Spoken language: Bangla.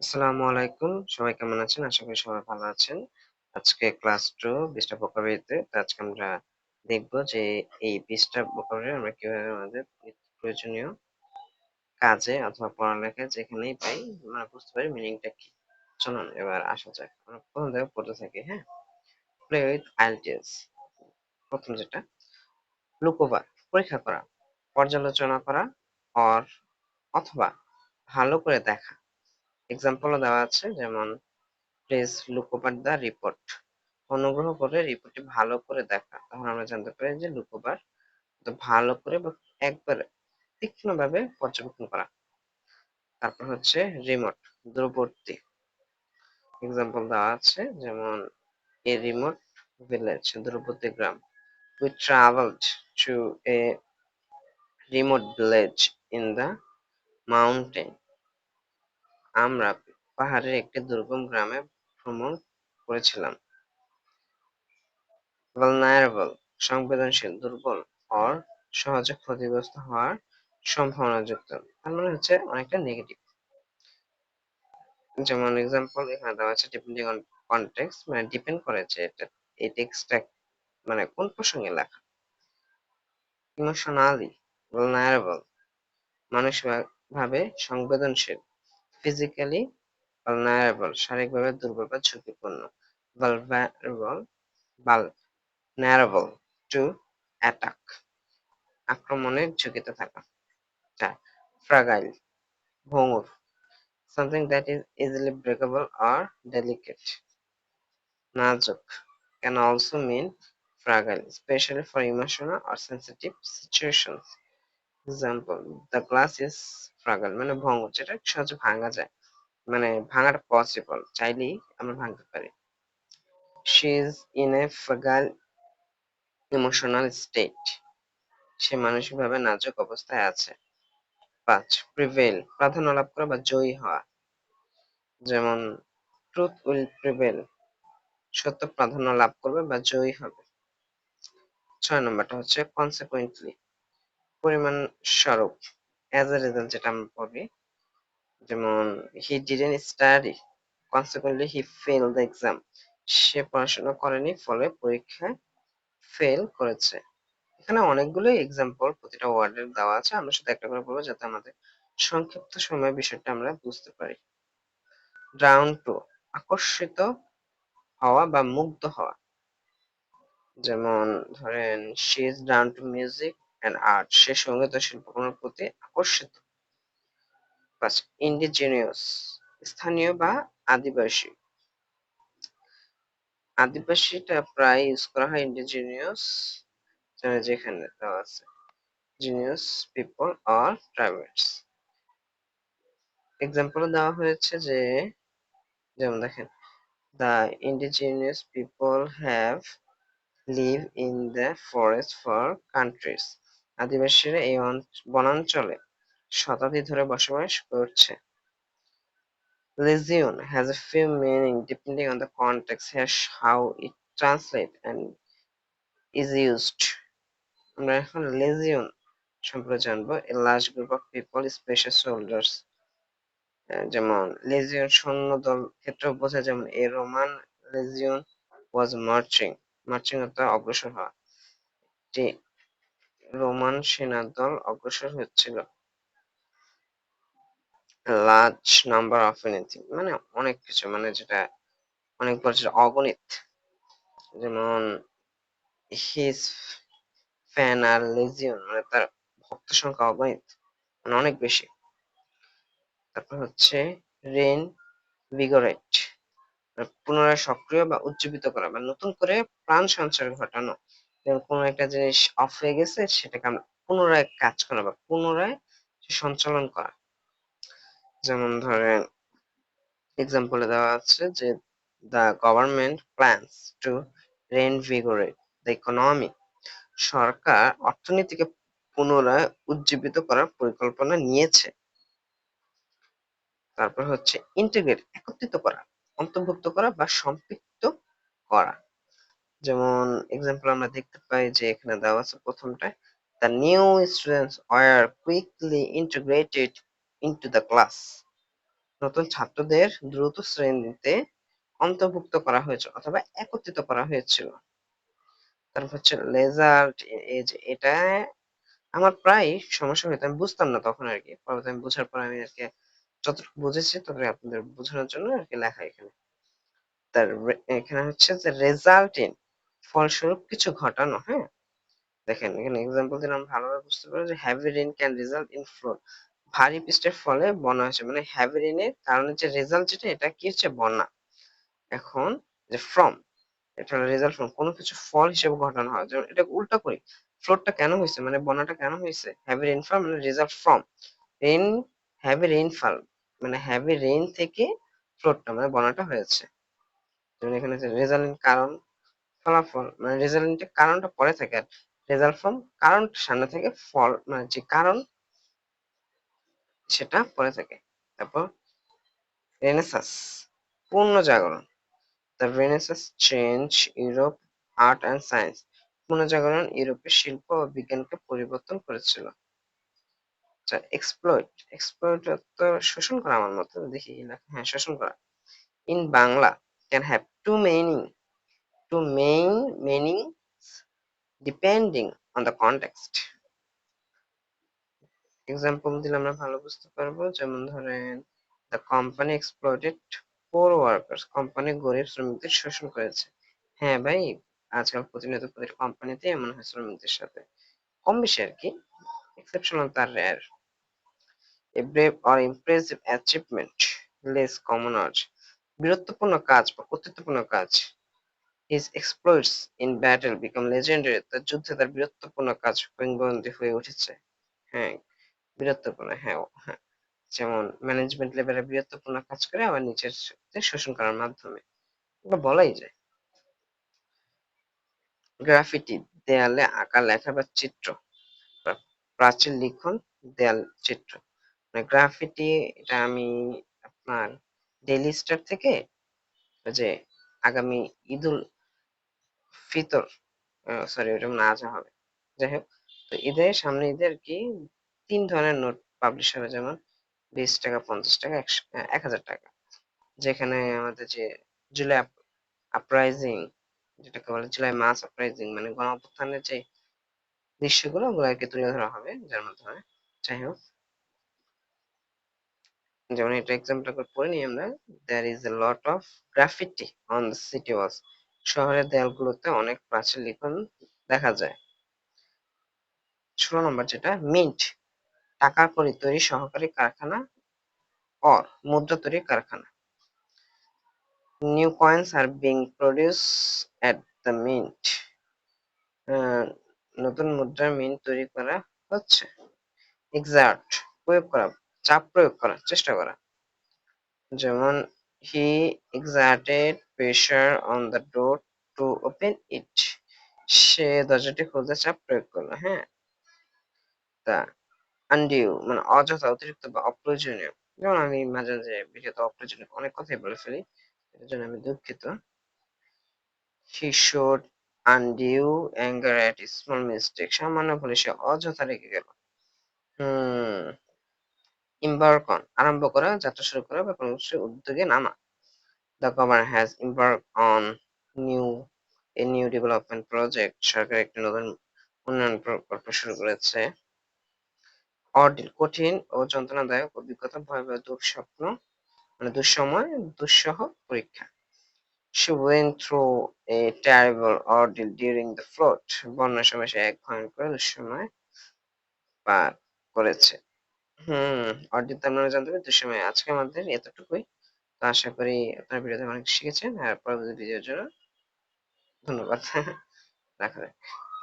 আসসালামু আলাইকুম। সবাই কেমন আছেন? আশা করি সবাই ভালো আছেন। আজকে ক্লাস 2 20 টা ভোকাবুলারিতে। তো আজকে আমরা দেখব যে এই 20 টা ভোকাবুলারি আমরা কিভাবে আমাদের প্রয়োজনীয় কাজে অথবা পড়ালেখায় যেখানেই পাই আমরা বুঝতে পারি মিনিংটা কি। চলুন এবার আসা যাক। আমরা প্রথম থেকে পড়তে থাকি, হ্যাঁ? Play with ideas. প্রথম যেটা লুক ওভার, পরীক্ষা করা, পর্যালোচনা করা অর অথবা ভালো করে দেখা। এক্সাম্পলও দেওয়া আছে, যেমন please look over the report. অনুগ্রহ করে রিপোর্টটি ভালো করে দেখা। তখন আমরা জানতে পারি যে লুক ওভার তো ভালো করে বা একবার তীক্ষ্ণভাবে পর্যবেক্ষণ করা। তারপর হচ্ছে রিমোট, দূরবর্তী। এক্সাম্পল দেওয়া আছে, যেমন এ রিমোট ভিলেজ, দূরবর্তী গ্রাম। We travelled to a remote village in the mountain. আমরা পাহাড়ের একটি দুর্গম গ্রামে ভ্রমণ করেছিলাম। vulnerable, সংবেদনশীল, দুর্বল or সহজে ক্ষতিগ্রস্ত হওয়ার সম্ভাবনাযুক্ত। তার মানে হচ্ছে অনেকটা নেগেটিভ। যেমন এক্সাম্পল এখানে দেওয়া আছে, ডিপেন্ডিং অন কনটেক্সট, মানে ডিপেন্ড করে যে এটা এই টেক্সটটা মানে কোন প্রসঙ্গে লেখা। ইমোশনালি vulnerable, মানসিকভাবে সংবেদনশীল। ফিজিক্যালি vulnerable, শারীরিকভাবে দুর্বল বা ঝুঁকিপূর্ণ। vulnerable vulnerable to attack, আক্রমণের ঝুঁকিতে থাকা। 4. ফ্রাগাইল, ভঙ্গুর, something that is easily breakable or delicate. নাজুক can also mean fragile, especially for emotional or sensitive situations. Example, the glass is fragile, মানে ভঙ্গুর, যেটা সহজে ভাঙা যায়, মানে ভাঙাটা পসিবল, চাইলেই আমরা ভাঙতে পারি। She is in a fragile emotional state, সে মানসিকভাবে নাজুক অবস্থায় আছে। 5. প্রিভেইল, প্রাধান্য লাভ করা বা জয়ী হওয়া, যেমন ট্রুথ উইল প্রিভেল, সত্য প্রাধান্য লাভ করবে বা জয়ী হবে। 6 নম্বরটা হচ্ছে কনসিকুয়েন্টলি, পরিমাণ স্বরূপ, অ্যাজ এ রেজাল্ট, যেটা আমরা পড়ি, যেমন he didn't study consequently he fail the exam, সে পড়াশোনা করেনি ফলে পরীক্ষায় ফেল করেছে। এখানে অনেকগুলো এক্সাম্পল প্রতিটা ওয়ার্ডের দেওয়া আছে, আমরা শুধু একটা করে বলবো যাতে আমাদের সংক্ষিপ্ত সময়ে বিষয়টা আমরা বুঝতে পারি। ড্রাউন টু, আকর্ষিত হওয়া বা মুগ্ধ হওয়া, যেমন ধরেন she is drawn to music and art, সে সঙ্গীত ও শিল্পকর্মের প্রতি আকর্ষিত। 5. ইন্ডিজিনিয়াস, স্থানীয় বা আদিবাসী। আদিবাসীটা প্রায় ইউজ করা হয় ইন্ডিজিনিয়াস, যেখানে দেওয়া আছে জিনিয়াস পিপল অর ট্রাইবেটস। এক্সাম্পল দেওয়া হয়েছে যে, যেমন দেখেন, the indigenous people have live in the forest for countries, আদিবাসীরা এই বনাঞ্চলে শতাব্দী ধরে বসবাস করছে। Legion has a few meaning depending on the context. Here's how it translates and is used. আমরা এখন legion সম্পর্কে জানবো। A large group of people, special soldiers. যেমন legion সৈন্যদল ক্ষেত্রে বোঝায়, যেমন a Roman legion was marching. marching অর্থ অগ্রসর হওয়া। যে রোমান সেনাদল অগ্রসর হচ্ছিল। লার্জ নাম্বার অফ এনিথিং, মানে অনেক কিছু, মানে যেটা অনেক বড়, যেটা অগণিত। যেমন হিজ ফ্যান আর লেজিয়ন, মানে তার ভক্ত সংখ্যা অগণিত, মানে অনেক বেশি। তারপর হচ্ছে রেন ভিগোরেট, পুনরায় সক্রিয় বা উজ্জীবিত করা, বা নতুন করে প্রাণ সঞ্চার ঘটানো। যেমন কোনো একটা জিনিস অফ হয়ে গেছে, সেটাকে আমরা পুনরায় কাজ করা বা পুনরায় সঞ্চালন করা। যেমন ধরেন এক্সাম্পলে দেওয়া আছে যে the government plans to reinvigorate the economy, সরকার অর্থনীতিকে পুনরায় উজ্জীবিত করার পরিকল্পনা নিয়েছে। তারপর হচ্ছে ইন্টিগ্রেট, একত্রিত করা, অন্তর্ভুক্ত করা বা সম্পৃক্ত করা। যেমন এক্সাম্পল আমরা দেখতে পাই যে এখানে দেওয়া আছে প্রথমটায়, the new students were quickly integrated into the class, নতুন ছাত্রদের দ্রুত শ্রেণীতে অন্তর্ভুক্ত করা হয়েছে অথবা একত্রিত করা হয়েছিল। তারপর হচ্ছে রেজাল্ট, এই যে এটা আমার প্রায় সমস্যা হইতো, আমি বুঝতাম না তখন আর কি, পরে আমি বোঝার পর আমি আজকে যতটুকু বুঝেছি ততটুকু আপনাদের বোঝানোর জন্য আর কি লেখা এখানে। তার এখানে হচ্ছে যে রেজাল্ট ইন, ফলস্বরূপ কিছু ঘটানো। হ্যাঁ, দেখেন এখানে এক্সাম্পল দিলে আমরা ভালোভাবে বুঝতে পারবো যে heavy rain can result in flood, ভারী বৃষ্টির ফলে বন্যা হয়েছে, মানে হ্যাভি রেইনের কারণে যে রেজাল্ট যেটা, এটা কি হচ্ছে, বন্যা। এখন যে ফ্রম, এটা হলো রেজাল্ট ফ্রম, কোনো কিছু ফল হিসেবে ঘটানো হয়, যেমন এটা উল্টা করি, ফ্লোডটা কেন হয়েছে, মানে বন্যাটা কেন হয়েছে, হ্যাভি রেইনফল মানে result from rain, heavy rainfall মানে হ্যাভি রেইন থেকে ফ্লোডটা মানে বন্যাটা হয়েছে। যেমন এখানে রেজাল্ট কারণ, ফলাফল মানে রেজাল্টের কারণটা পরে থাকে, আর রেজাল্ট ফ্রম কারণ সামনে থেকে, ফল মানে যে কারণ সেটা পরে থাকে। তারপর রেনেসাস, পূর্ণ জাগরণ, the Renaissance change Europe art and science, পূর্ণ জাগরণ ইউরোপের শিল্প ও বিজ্ঞানকে পরিবর্তন করেছিল। আচ্ছা, এক্সপ্লয়েট, এক্সপ্লয়েট তো শোষণ করা, আমার মতে দেখি লেখা, হ্যাঁ শোষণ করা। In Bangla can have two meaning, two main meanings depending on the context. Example দিলে আমরা ভালো বুঝতে পারবো, যেমন ধরেন the company exploited poor workers, company গরিব শ্রমিকদের শোষণ করেছে। হ্যাঁ ভাই, আজকাল প্রতিনিয়ত প্রতিটা কোম্পানিতে এমন হয় শ্রমিকদের সাথে, কম বেশি আর কি, এক্সেপশনাল তার rare. A brave or impressive achievement, less common art, বীরত্বপূর্ণ কাজ বা কর্তৃত্বপূর্ণ কাজ। His exploits in battle became legendary, তার যুদ্ধে তার বীরত্বপূর্ণ কাজ কিংবদন্তি হয়ে উঠেছে। হ্যাঁ, বীরত্বপূর্ণ, হ্যাঁ হ্যাঁ, যেমন ম্যানেজমেন্ট লেভেলে বীরত্বপূর্ণ কাজ করে আবার নিচের শোষণ করার মাধ্যমে, এটা বলাই যায়। গ্রাফিটি, দেয়ালে আঁকা লেখা বা চিত্র, বা প্রাচীর লিখন, দেয়াল চিত্র। মানে গ্রাফিটি, এটা আমি আপনার ডেইলি স্টার থেকে, ওই যে আগামী ঈদুল ফিতর, সরি ওটা মনে হয় আজহা হবে, যাই হোক, তো ঈদের সামনে ঈদের কি 3 ধরনের নোট পাবলিশ হবে, যেমন 20 টাকা, 50 টাকা, 1000 টাকা। যেখানে আমাদের যে জুলাই আপরাইজিং, যেটাকে বলে জুলাই মাস আপরাইজিং, মানে গণ অভ্যুত্থানের যে দৃশ্যগুলো, ওগুলো আর কি তুলে ধরা হবে যার মাধ্যমে। যাই হোক, যেমন এটা এক্সাম্পল করে পড়ে নিই আমরা, there is a lot of graffiti on the city walls, শহরের দেয়ালগুলোতে অনেক প্রাচীর লিখন দেখা যায়। 16 নম্বর যেটা, মিন্ট, টাকার কড়ি তৈরি সহকারী কারখানা, অর মুদ্রা তৈরির কারখানা। New coins are being produce at the mint, নতুন মুদ্রার মিন্ট তৈরি করা হচ্ছে। এক্সার্ট, প্রয়োগ করা, চাপ প্রয়োগ করা, চেষ্টা করা। যেমন he exerted pressure on the door to open it, সে দরজাটি খুলতে চাপ প্রয়োগ করলো। হ্যাঁ, তা আনডিউ মানে অযথা, অতিরিক্ত বা অপ্রয়োজনীয়, যেমন আমি মাঝে মাঝে ভিডিওতে অপ্রয়োজনীয় অনেক কথাই বলে ফেলি, এর জন্য আমি দুঃখিত। হি showed undue anger at small mistake, সামান্য ভুলে সে অযথা রেগে গেল। হুম, embark on, আরম্ভ করা, যাত্রা শুরু করা বা কোনো কিছু উদ্যোগে নামা। The government has embarked on new a new development project, সরকার একটি নতুন উন্নয়ন প্রকল্প শুরু করেছে। অর্ডিল, কঠিন ও যন্ত্রণাদায়ক অভিজ্ঞতা, ভয়াবহ দুঃস্বপ্ন মানে দুঃসময়, দুঃসহ পরীক্ষা। She went through a terrible ordeal during the flood, বন্যার সময় সে এক ভয়ঙ্কর দুঃসময় পার করেছে। অর্ডিল তো আপনারা জানতে পারেন দুঃসময়। আজকে আমাদের এতটুকুই। তো আশা করি আপনারা ভিডিওতে অনেক শিখেছেন, আর পরবর্তী ভিডিওর জন্য ধন্যবাদ। দেখা যাক।